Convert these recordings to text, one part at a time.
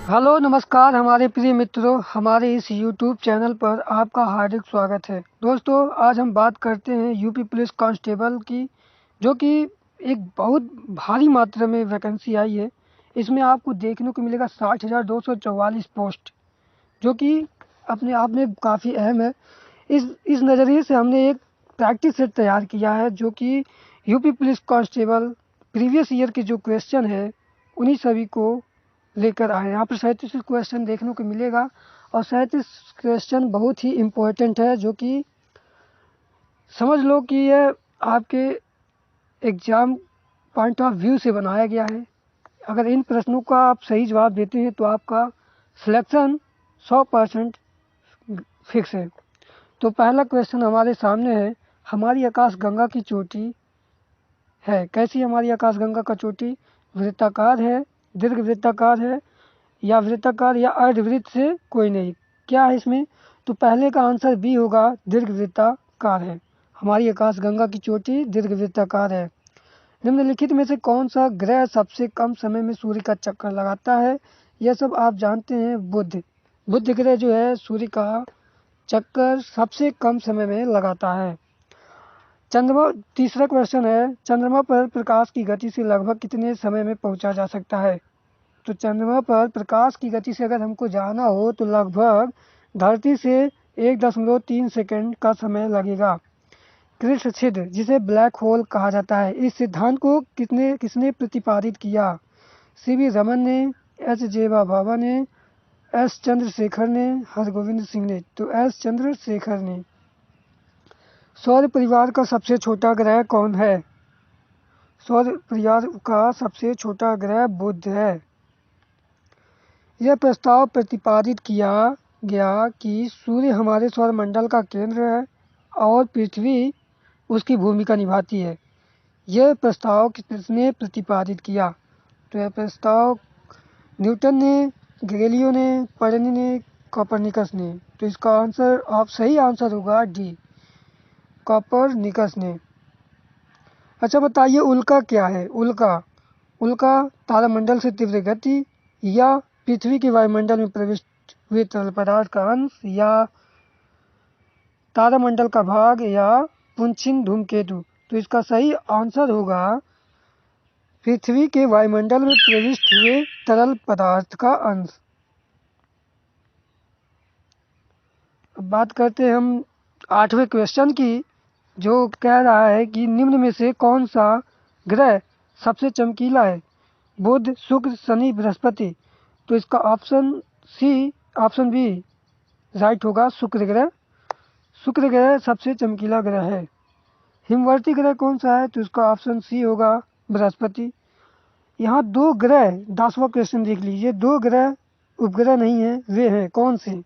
Hello नमस्कार हमारे प्रिय मित्रों, हमारे इस यूट्यूब चैनल पर आपका हार्दिक स्वागत है। दोस्तों, आज हम बात करते हैं यूपी पुलिस कांस्टेबल की, जो कि एक बहुत भारी मात्रा में वैकेंसी आई है। इसमें आपको देखने को मिलेगा 60,244 पोस्ट, जो कि अपने आप में काफ़ी अहम है। इस नज़रिए से हमने एक प्रैक्टिस सेट तैयार किया है, जो कि UP police constable previous year के जो क्वेश्चन है उन्हीं सभी को लेकर आए। यहाँ पर 37 क्वेश्चन देखने को मिलेगा और 37 क्वेश्चन बहुत ही इम्पोर्टेंट है, जो कि समझ लो कि यह आपके एग्ज़ाम पॉइंट ऑफ व्यू से बनाया गया है। अगर इन प्रश्नों का आप सही जवाब देते हैं तो आपका सिलेक्शन 100% फिक्स है। तो पहला क्वेश्चन हमारे सामने है, हमारी आकाशगंगा की चोटी है कैसी? हमारी आकाशगंगा का चोटी वृत्ताकार है, दीर्घ वृत्ताकार है, या वृत्ताकार या अर्धवृत्त से कोई नहीं। क्या है इसमें? तो पहले का आंसर बी होगा, दीर्घ वृत्ताकार है। हमारी आकाशगंगा की चोटी दीर्घ वृत्ताकार है। निम्नलिखित में से कौन सा ग्रह सबसे कम समय में सूर्य का चक्कर लगाता है? यह सब आप जानते हैं, बुध। बुध ग्रह जो है सूर्य का चक्कर सबसे कम समय में लगाता है। चंद्रमा, तीसरा क्वेश्चन है, चंद्रमा पर प्रकाश की गति से लगभग कितने समय में पहुंचा जा सकता है? तो चंद्रमा पर प्रकाश की गति से अगर हमको जाना हो तो लगभग धरती से 1.3 सेकंड का समय लगेगा। कृष्ण छिद्र, जिसे ब्लैक होल कहा जाता है, इस सिद्धांत को किसने प्रतिपादित किया? सीवी रमन ने, एच जे भाभा ने, एस चंद्रशेखर ने, हरगोविंद सिंह ने। तो एस चंद्रशेखर ने। सौर परिवार का सबसे छोटा ग्रह कौन है? सौर परिवार का सबसे छोटा ग्रह बुध है। यह प्रस्ताव प्रतिपादित किया गया कि सूर्य हमारे सौरमंडल का केंद्र है और पृथ्वी उसकी भूमिका निभाती है। यह प्रस्ताव किसने प्रतिपादित किया? तो यह प्रस्ताव न्यूटन ने, गैलीलियो ने, पर्नी ने, कोपरनिकस ने। तो इसका आंसर सही आंसर होगा डी, कोपरनिकस ने। अच्छा बताइए, उल्का क्या है? उल्का तारामंडल से तीव्र गति, या पृथ्वी के वायुमंडल में प्रविष्ट हुए तरल पदार्थ का अंश, या तारामंडल का भाग, या पुंछिन धूमकेतु। तो इसका सही आंसर होगा पृथ्वी के वायुमंडल में प्रविष्ट हुए तरल पदार्थ का अंश। अब बात करते हैं हम 8वें क्वेश्चन की, जो कह रहा है कि निम्न में से कौन सा ग्रह सबसे चमकीला है? बुध, शुक्र, शनि, बृहस्पति। तो इसका ऑप्शन बी राइट होगा, शुक्र ग्रह। शुक्र ग्रह सबसे चमकीला ग्रह है। हिमवर्ती ग्रह कौन सा है? तो इसका ऑप्शन सी होगा, बृहस्पति। यहाँ दो ग्रह, 10वां क्वेश्चन देख लीजिए, दो ग्रह उपग्रह नहीं है, वे हैं कौन से?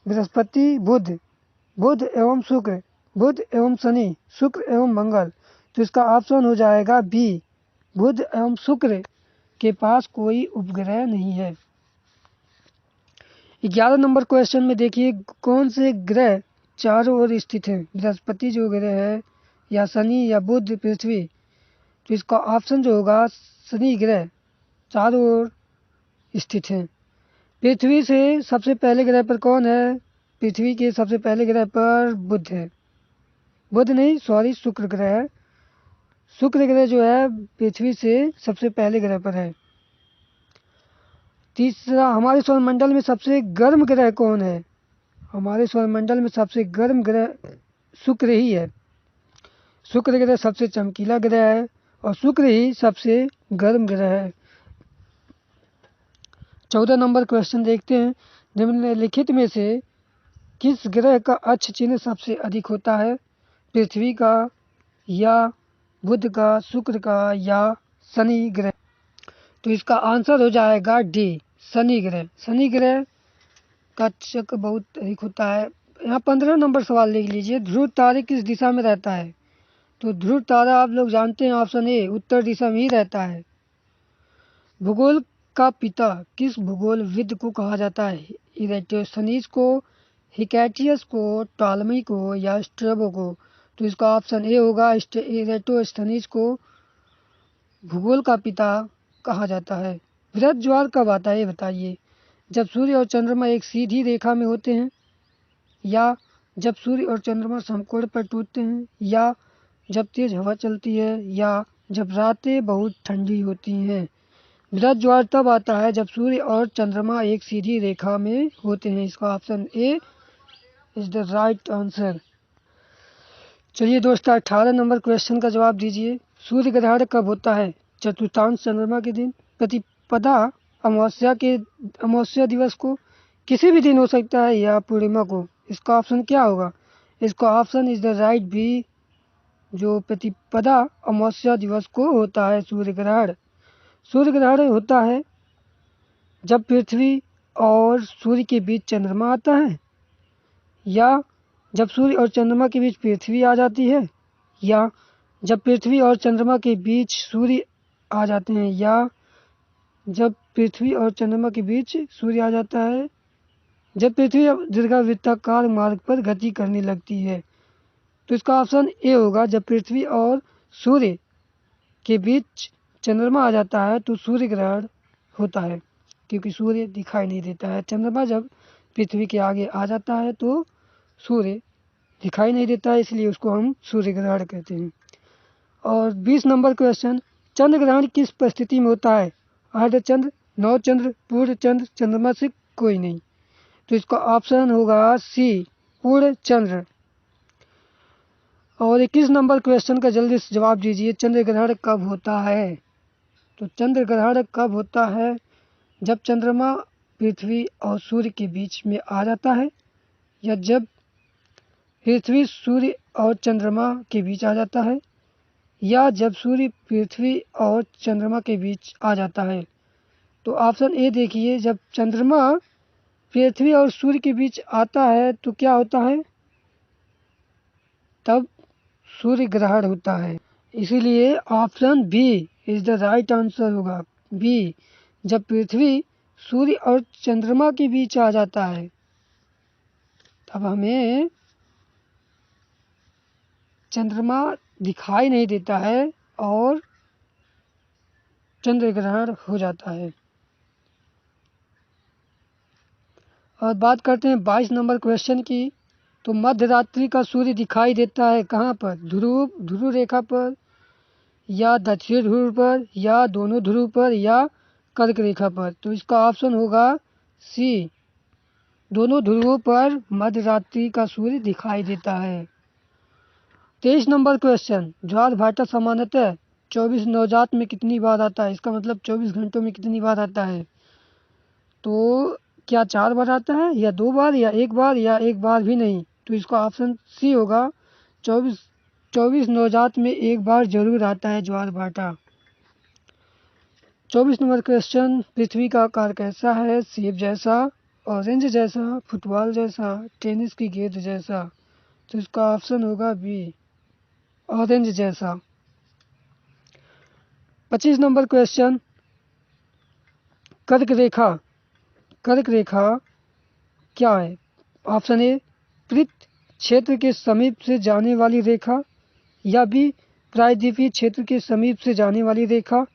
बृहस्पति, बुध, बुध एवं शुक्र, बुध एवं शनि, शुक्र एवं मंगल। तो इसका ऑप्शन हो जाएगा बी, बुध एवं शुक्र के पास कोई उपग्रह नहीं है। 11 नंबर क्वेश्चन में देखिए, कौन से ग्रह चारों ओर स्थित है? बृहस्पति जो ग्रह है, या शनि, या बुध, पृथ्वी। तो इसका ऑप्शन जो होगा शनि ग्रह चारों ओर स्थित है। पृथ्वी से सबसे पहले ग्रह पर कौन है? पृथ्वी के सबसे पहले ग्रह पर बुध है। बुध नहीं, सॉरी, शुक्र ग्रह है। शुक्र ग्रह जो है पृथ्वी से सबसे पहले ग्रह पर है। तीसरा, हमारे सौरमंडल में सबसे गर्म ग्रह कौन है? हमारे सौरमंडल में सबसे गर्म ग्रह शुक्र ही है। शुक्र ग्रह सबसे चमकीला ग्रह है और शुक्र ही सबसे गर्म ग्रह है। 14 नंबर क्वेश्चन देखते हैं, निम्नलिखित में से किस ग्रह का अक्ष चिन्ह सबसे अधिक होता है? पृथ्वी का, या बुध का, शुक्र का, या शनि ग्रह। तो इसका आंसर हो जाएगा डी, शनि ग्रह। शनि ग्रह का चक्र बहुत अधिक होता है। यहाँ 15 नंबर सवाल देख लीजिए, ध्रुव तारे किस दिशा में रहता है? तो ध्रुव तारा आप लोग जानते हैं, ऑप्शन ए उत्तर दिशा में ही रहता है। भूगोल का पिता किस भूगोलविद को कहा जाता है? इरेटोस्थनीज को, हिकैटियस को, टॉलमी को, या स्ट्रैबो को। तो इसका ऑप्शन ए होगा, इरेटोस्थनीज को भूगोल का पिता कहा जाता है। वृहत ज्वार कब आता है ये बताइए? जब सूर्य और चंद्रमा एक सीधी रेखा में होते हैं, या जब सूर्य और चंद्रमा समकोण पर टूटते हैं, या जब तेज हवा चलती है, या जब रातें बहुत ठंडी होती हैं। वृहत ज्वार तब आता है जब सूर्य और चंद्रमा एक सीधी रेखा में होते हैं। इसका option A is the right answer. चलिए दोस्तों 18 नंबर क्वेश्चन का जवाब दीजिए। सूर्य ग्रहण कब होता है? चतुर्थांश चंद्रमा के दिन, प्रतिपदा अमावस्या दिवस को, किसी भी दिन हो सकता है, या पूर्णिमा को। इसका ऑप्शन क्या होगा? इसका option is the right B, जो प्रतिपदा अमावस्या दिवस को होता है सूर्य ग्रहण। सूर्य ग्रहण होता है जब पृथ्वी और सूर्य के बीच चंद्रमा आता है, या जब सूर्य और चंद्रमा के बीच पृथ्वी आ जाती है, या जब पृथ्वी और चंद्रमा के बीच सूर्य आ जाते हैं, या जब पृथ्वी और चंद्रमा के बीच सूर्य आ जाता है, जब पृथ्वी दीर्घवृत्ताकार मार्ग पर गति करने लगती है। तो इसका ऑप्शन ए होगा, जब पृथ्वी और सूर्य के बीच चंद्रमा आ जाता है तो सूर्य ग्रहण होता है, क्योंकि सूर्य दिखाई नहीं देता है। चंद्रमा जब पृथ्वी के आगे आ जाता है तो सूर्य दिखाई नहीं देता है, इसलिए उसको हम सूर्य ग्रहण कहते हैं। और 20 नंबर क्वेश्चन, चंद्र ग्रहण किस परिस्थिति में होता है? अर्धचंद्र, नवचंद्र, पूर्ण चंद्र, चंद्रमा से कोई नहीं। तो इसका ऑप्शन होगा सी, पूर्ण चंद्र। और 21 नंबर क्वेश्चन का जल्दी से जवाब दीजिए। चंद्र ग्रहण कब होता है? तो चंद्र ग्रहण कब होता है? जब चंद्रमा पृथ्वी और सूर्य के बीच में आ जाता है, या जब पृथ्वी सूर्य और चंद्रमा के बीच आ जाता है, या जब सूर्य पृथ्वी और चंद्रमा के बीच आ जाता है। तो ऑप्शन ए देखिए, जब चंद्रमा पृथ्वी और सूर्य के बीच आता है तो क्या होता है? तब सूर्य ग्रहण होता है। इसीलिए option B is the right answer होगा, बी, जब पृथ्वी सूर्य और चंद्रमा के बीच आ जाता है तब हमें चंद्रमा दिखाई नहीं देता है और चंद्र ग्रहण हो जाता है। और बात करते हैं 22 नंबर क्वेश्चन की। तो मध्य रात्रि का सूर्य दिखाई देता है कहाँ पर? ध्रुव रेखा पर, या दक्षिण ध्रुव पर, या दोनों ध्रुव पर, या कर्क रेखा पर। तो इसका ऑप्शन होगा सी, दोनों ध्रुवों पर मध्य रात्रि का सूर्य दिखाई देता है। 23 नंबर क्वेश्चन, ज्वार भाटा सामान्यतः 24 नवजात में कितनी बार आता है? इसका मतलब 24 घंटों में कितनी बार आता है? तो क्या 4 बार आता है, या 2 बार, या 1 बार, या 1 बार भी नहीं? तो इसका ऑप्शन सी होगा, 24 नवजात में 1 बार जरूर आता है ज्वार भाटा। 24 नंबर क्वेश्चन, पृथ्वी का आकार कैसा है? सेब जैसा, ऑरेंज जैसा, फुटबॉल जैसा, टेनिस की गेंद जैसा। तो इसका ऑप्शन होगा बी, ऑरेंज जैसा। 25 नंबर क्वेश्चन, कर्क रेखा क्या है? ऑप्शन ए, पृथ्वी क्षेत्र के समीप से जाने वाली रेखा, या बी, प्रायद्वीपीय क्षेत्र के समीप से जाने वाली रेखा,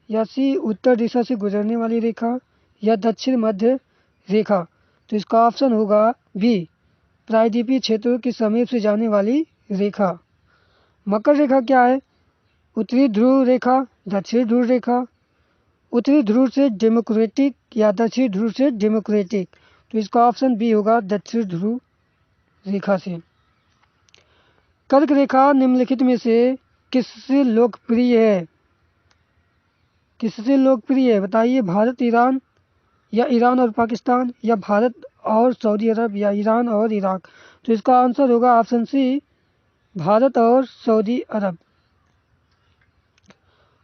या सी, उत्तर दिशा से गुजरने वाली रेखा, या दक्षिण मध्य रेखा। तो इसका ऑप्शन होगा बी, प्रायद्वीपीय क्षेत्रों के समीप से जाने वाली रेखा। मकर रेखा क्या है? उत्तरी ध्रुव रेखा, दक्षिण ध्रुव रेखा, उत्तरी ध्रुव से डेमोक्रेटिक, या दक्षिण ध्रुव से डेमोक्रेटिक। तो इसका ऑप्शन बी होगा, दक्षिण ध्रुव रेखा से। कर्क रेखा निम्नलिखित में से किससे लोकप्रिय है? किससे लोकप्रिय है बताइए? भारत ईरान, या ईरान और पाकिस्तान, या भारत और सऊदी अरब, या ईरान और इराक। तो इसका आंसर होगा ऑप्शन सी, भारत और सऊदी अरब।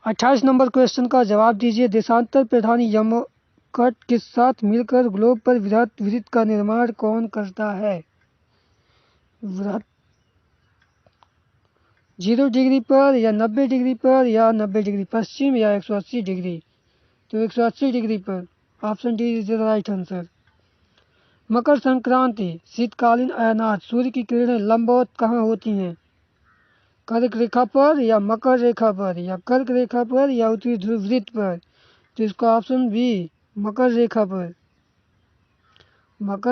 28 नंबर क्वेश्चन का जवाब दीजिए। देशांतर प्रधानी यमकट के साथ मिलकर ग्लोब पर वृत्त का निर्माण कौन करता है? वृत्त 0 डिग्री पर, या 90 डिग्री पर, या 90 डिग्री पश्चिम, या 180 डिग्री। तो 180 डिग्री पर। Option D is the right answer. Makar Sankranti, शीतकालीन अयनात, सूर्य की किरणें लंबवत कहाँ होती हैं? कर्क रेखा पर, या मकर रेखा पर, या कर्क रेखा पर, या उत्तरी ध्रुव वृत्त पर। तो इसका ऑप्शन बी मकर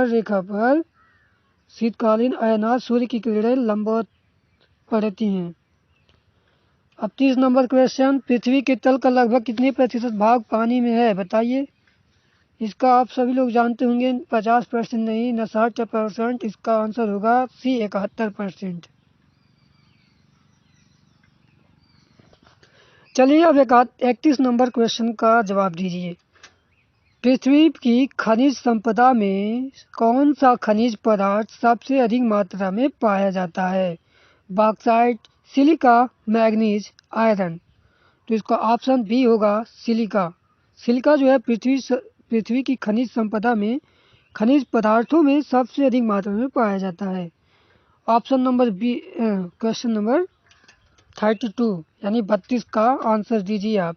रेखा पर शीतकालीन अयनात सूर्य की किरणें लंबवत पड़ती हैं। अब 30 नंबर क्वेश्चन, पृथ्वी के तल का लगभग कितने प्रतिशत भाग पानी में है, बताइए। इसका आप सभी लोग जानते होंगे, 50% नहीं न 60%। इसका आंसर होगा सी 71%। चलिए अब 31 नंबर क्वेश्चन का जवाब दीजिए। पृथ्वी की खनिज संपदा में कौन सा खनिज पदार्थ सबसे अधिक मात्रा में पाया जाता है, बॉक्साइट, सिलिका, मैग्नीज, आयरन। तो इसका ऑप्शन बी होगा सिलिका। सिलिका जो है पृथ्वी की खनिज संपदा में खनिज पदार्थों में सबसे अधिक मात्रा में पाया जाता है। Option number B, question number 32 यानी 32 का आंसर दीजिए आप।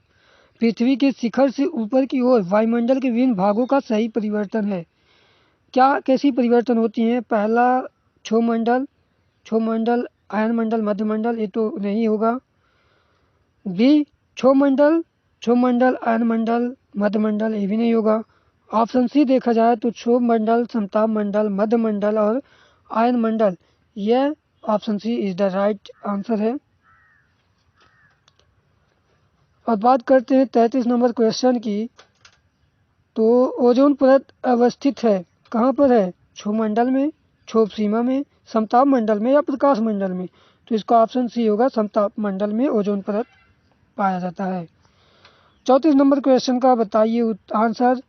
पृथ्वी के शिखर से ऊपर की ओर वायुमंडल के विभिन्न भागों का सही परिवर्तन है। क्या कैसी परिवर्तन होती हैं? पहला क्षोमंडल, आयनमंडल, मध्यमंडल, ये तो नहीं होगा। बी क्षोमंडल, आयनमंडल, मध्यमंडल, ये भी नहीं होगा। ऑप्शन सी देखा जाए तो क्षोमंडल, समताप मंडल, मध्यमंडल और आयनमंडल, यह option C is the right answer है। अब बात करते हैं 33 नंबर क्वेश्चन की। तो ओजोन परत अवस्थित है कहाँ पर है? क्षोमंडल में, क्षोभ सीमा में, समताप मंडल में या प्रकाश मंडल में। तो इसका ऑप्शन सी होगा, समताप मंडल में ओजोन परत पाया जाता है। 34 नंबर क्वेश्चन का बताइए आंसर।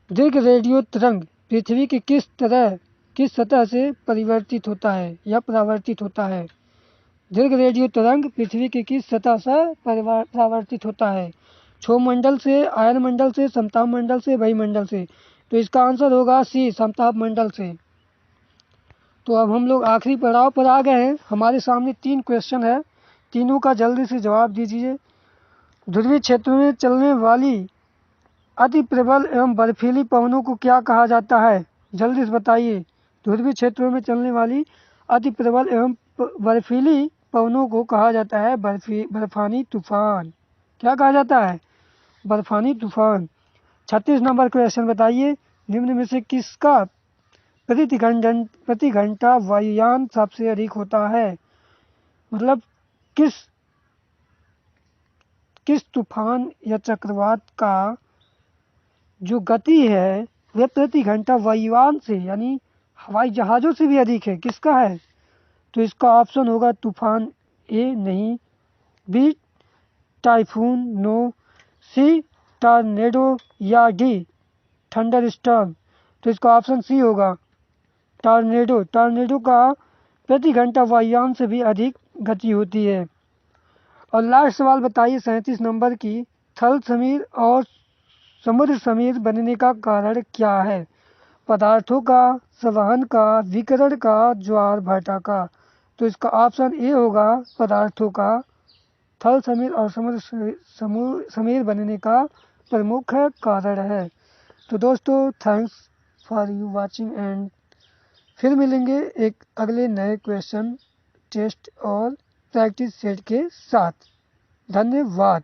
दीर्घ रेडियो तरंग पृथ्वी की किस सतह से परिवर्तित होता है या परावर्तित होता है? दीर्घ रेडियो तरंग पृथ्वी की किस सतह से परावर्तित होता है? क्षोभमंडल से, आयन मंडल से, समताप मंडल से, वायुमंडल से। तो इसका आंसर होगा सी, समताप मंडल से। तो अब हम लोग आखिरी पड़ाव पर आ गए हैं। हमारे सामने 3 क्वेश्चन है, तीनों का जल्दी से जवाब दीजिए। ध्रुवीय क्षेत्र में चलने वाली अति प्रबल एवं बर्फीली पवनों को क्या कहा जाता है? जल्दी से बताइए। ध्रुवीय क्षेत्रों में चलने वाली अति प्रबल एवं बर्फीली पवनों को कहा जाता है बर्फानी तूफान। क्या कहा जाता है? बर्फानी तूफान। 36 नंबर क्वेश्चन बताइए, निम्न में से किसका प्रति घंटा वायुयान सबसे अधिक होता है? मतलब किस तूफान या चक्रवात का जो गति है वह प्रति घंटा वायुयान से यानी हवाई जहाज़ों से भी अधिक है? किसका है? तो इसका ऑप्शन होगा तूफान ए नहीं, बी टाइफून नो, सी टॉर्नेडो या डी थंडर स्टॉर्म। तो इसका ऑप्शन सी होगा टॉर्नेडो का प्रति घंटा वायुयान से भी अधिक गति होती है। और लास्ट सवाल बताइए 37 नंबर की, थल समीर और समुद्र समीर बनने का कारण क्या है? पदार्थों का, संवहन का, विकिरण का, ज्वार भाटा का। तो इसका ऑप्शन ए होगा पदार्थों का। थल समीर और समुद्र समीर बनने का प्रमुख कारण है। तो दोस्तों thanks for you watching and फिर मिलेंगे एक अगले नए क्वेश्चन, टेस्ट और प्रैक्टिस सेट के साथ। धन्यवाद।